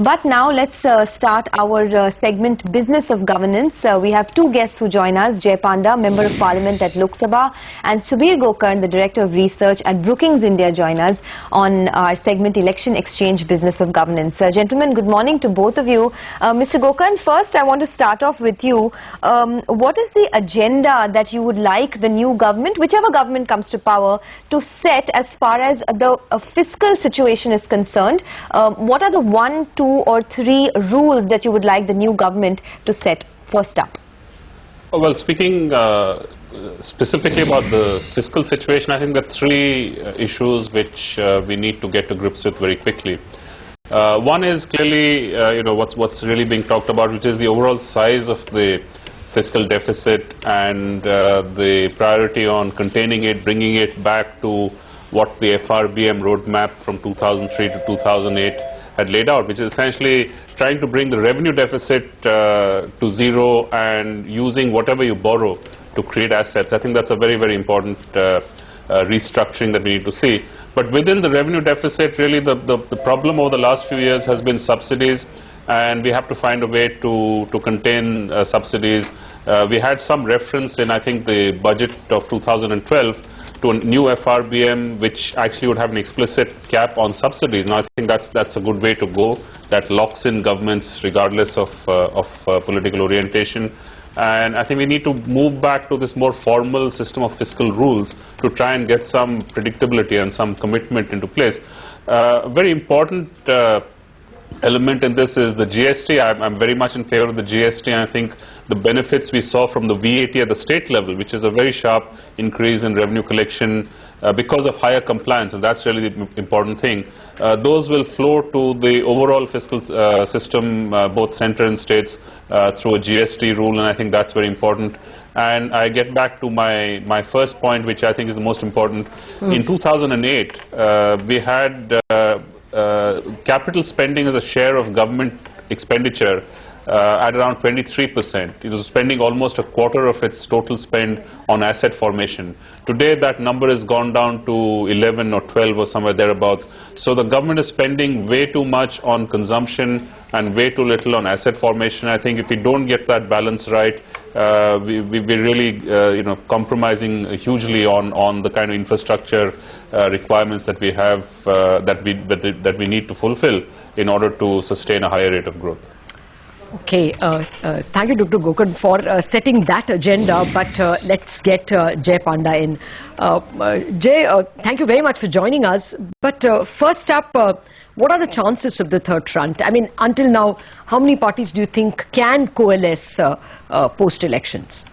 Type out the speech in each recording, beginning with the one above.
But now let's start our segment Business of Governance. We have two guests who join us, Jay Panda, Member of Parliament at Lok Sabha, and Subir Gokarn, the Director of Research at Brookings India, join us on our segment Election Exchange Business of Governance. Gentlemen, good morning to both of you. Mr. Gokarn, first I want to start off with you. What is the agenda that you would like the new government, whichever government comes to power, to set as far as the fiscal situation is concerned? What are the 1, 2 or 3 rules that you would like the new government to set first up? Well, speaking specifically about the fiscal situation, I think there are 3 issues which we need to get to grips with very quickly. One is clearly, what's really being talked about, which is the overall size of the fiscal deficit and the priority on containing it, bringing it back to what the FRBM roadmap from 2003 to 2008 had laid out, which is essentially trying to bring the revenue deficit to zero and using whatever you borrow to create assets. I think that's a very, very important restructuring that we need to see. But within the revenue deficit, really the problem over the last few years has been subsidies, and we have to find a way to contain subsidies. We had some reference in, I think, the budget of 2012 to a new FRBM, which actually would have an explicit cap on subsidies. Now, I think that's a good way to go. That locks in governments regardless of political orientation. And I think we need to move back to this more formal system of fiscal rules to try and get some predictability and some commitment into place. Very important element in this is the GST. I'm very much in favor of the GST. I think the benefits we saw from the VAT at the state level, which is a very sharp increase in revenue collection because of higher compliance, and that's really the important thing. Those will flow to the overall fiscal system, both center and states, through a GST rule, and I think that's very important. And I get back to my first point, which I think is the most important. In 2008, we had capital spending as a share of government expenditure at around 23%. It was spending almost a quarter of its total spend on asset formation. Today that number has gone down to 11 or 12 or somewhere thereabouts. So the government is spending way too much on consumption and way too little on asset formation. I think if we don't get that balance right, we're really compromising hugely on the kind of infrastructure requirements that we have that we need to fulfill in order to sustain a higher rate of growth. Okay, thank you, Dr. Gokarn, for setting that agenda, but let's get Jay Panda in. Jay, thank you very much for joining us, but first up, what are the chances of the third front? I mean, until now, how many parties do you think can coalesce post-elections?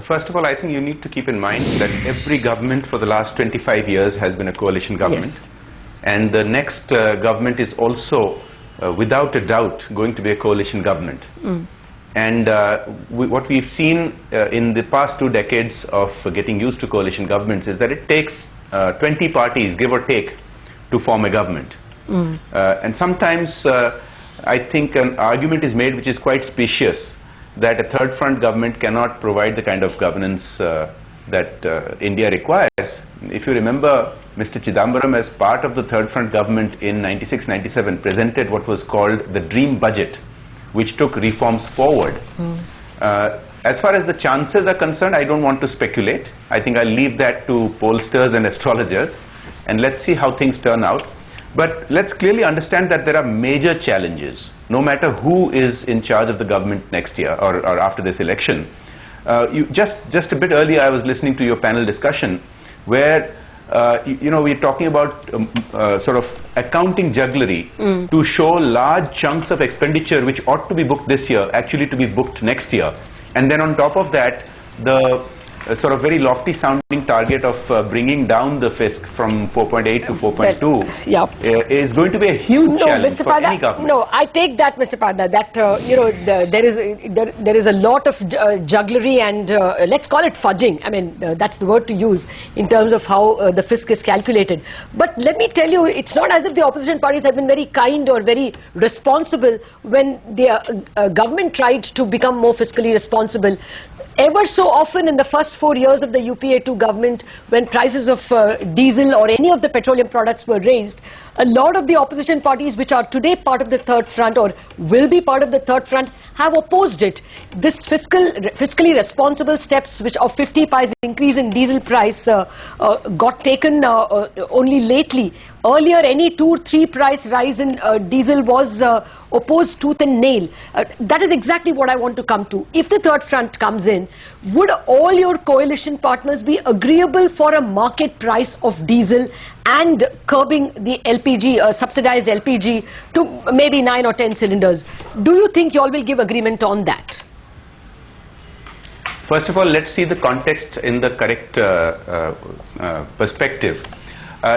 First of all, I think you need to keep in mind that every government for the last 25 years has been a coalition government. Yes. And the next government is also without a doubt going to be a coalition government. And what we've seen in the past 2 decades of getting used to coalition governments is that it takes 20 parties, give or take, to form a government. And sometimes I think an argument is made which is quite specious, that a third front government cannot provide the kind of governance that India requires. If you remember, Mr. Chidambaram, as part of the third front government in 96-97, presented what was called the Dream Budget, which took reforms forward. As far as the chances are concerned, I don't want to speculate. I think I'll leave that to pollsters and astrologers, and let's see how things turn out. But let's clearly understand that there are major challenges, no matter who is in charge of the government next year or after this election. Just a bit earlier, I was listening to your panel discussion, where we're talking about sort of accounting jugglery to show large chunks of expenditure which ought to be booked this year actually to be booked next year. And then on top of that, the sort of very lofty sounding target of bringing down the fisc from 4.8 to 4.2 is going to be a huge challenge for any government. No, I take that, Mr. Panda, that there is a lot of jugglery and let's call it fudging. I mean, that's the word to use in terms of how the fisc is calculated. But let me tell you, it's not as if the opposition parties have been very kind or very responsible when the government tried to become more fiscally responsible. Ever so often in the first last 4 years of the UPA2 government, when prices of diesel or any of the petroleum products were raised, a lot of the opposition parties which are today part of the third front or will be part of the third front have opposed it. This fiscally responsible steps which of 50 paise increase in diesel price got taken only lately. Earlier, any 2-3 price rise in diesel was opposed tooth and nail. That is exactly what I want to come to. If the third front comes in, would all your coalition partners be agreeable for a market price of diesel and curbing the LPG, subsidized LPG to maybe 9 or 10 cylinders? Do you think you all will give agreement on that? First of all, let's see the context in the correct perspective.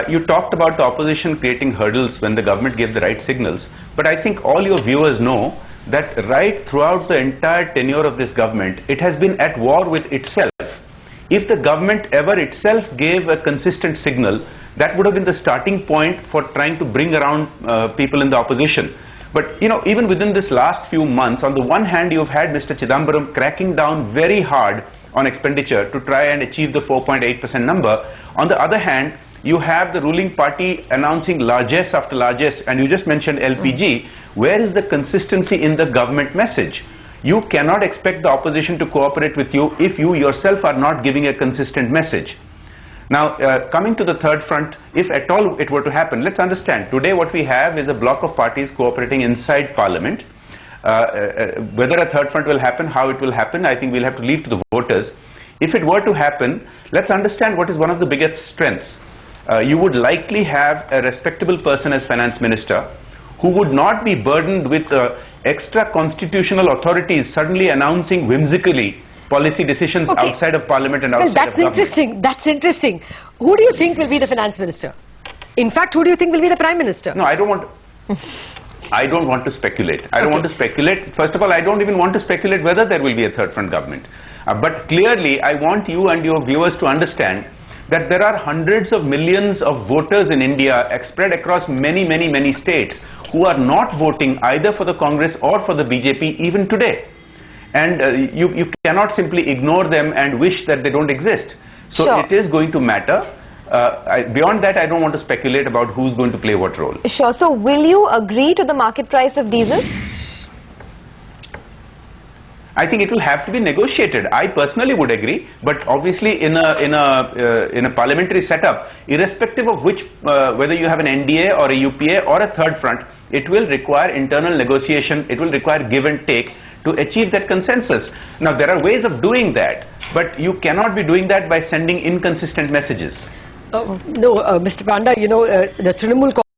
You talked about the opposition creating hurdles when the government gave the right signals, but I think all your viewers know that right throughout the entire tenure of this government, it has been at war with itself. If the government ever itself gave a consistent signal, that would have been the starting point for trying to bring around people in the opposition. But you know, even within this last few months, on the one hand, you've had Mr. Chidambaram cracking down very hard on expenditure to try and achieve the 4.8% number. On the other hand, you have the ruling party announcing largesse after largesse, and you just mentioned LPG. Where is the consistency in the government message? You cannot expect the opposition to cooperate with you if you yourself are not giving a consistent message. Now, coming to the third front, if at all it were to happen, let's understand, today what we have is a block of parties cooperating inside Parliament. Whether a third front will happen, how it will happen, I think we'll have to leave to the voters. If it were to happen, let's understand what is one of the biggest strengths. You would likely have a respectable person as finance minister who would not be burdened with extra constitutional authorities suddenly announcing whimsically policy decisions outside of Parliament and outside of government. Interesting. That's interesting. Who do you think will be the finance minister? In fact, who do you think will be the prime minister? No, I don't want to speculate. I don't want to speculate. First of all, I don't even want to speculate whether there will be a third front government. But clearly, I want you and your viewers to understand that there are hundreds of millions of voters in India spread across many states who are not voting either for the Congress or for the BJP even today. And you cannot simply ignore them and wish that they don't exist. So Sure. It is going to matter. Beyond that, I don't want to speculate about who's going to play what role. Sure. So will you agree to the market price of diesel? I think it will have to be negotiated. I personally would agree, but obviously in a parliamentary setup, irrespective of which, whether you have an NDA or a UPA or a third front, it will require internal negotiation. It will require give and take to achieve that consensus. Now, there are ways of doing that, but you cannot be doing that by sending inconsistent messages. No, Mr. Panda, you know, the Trinamool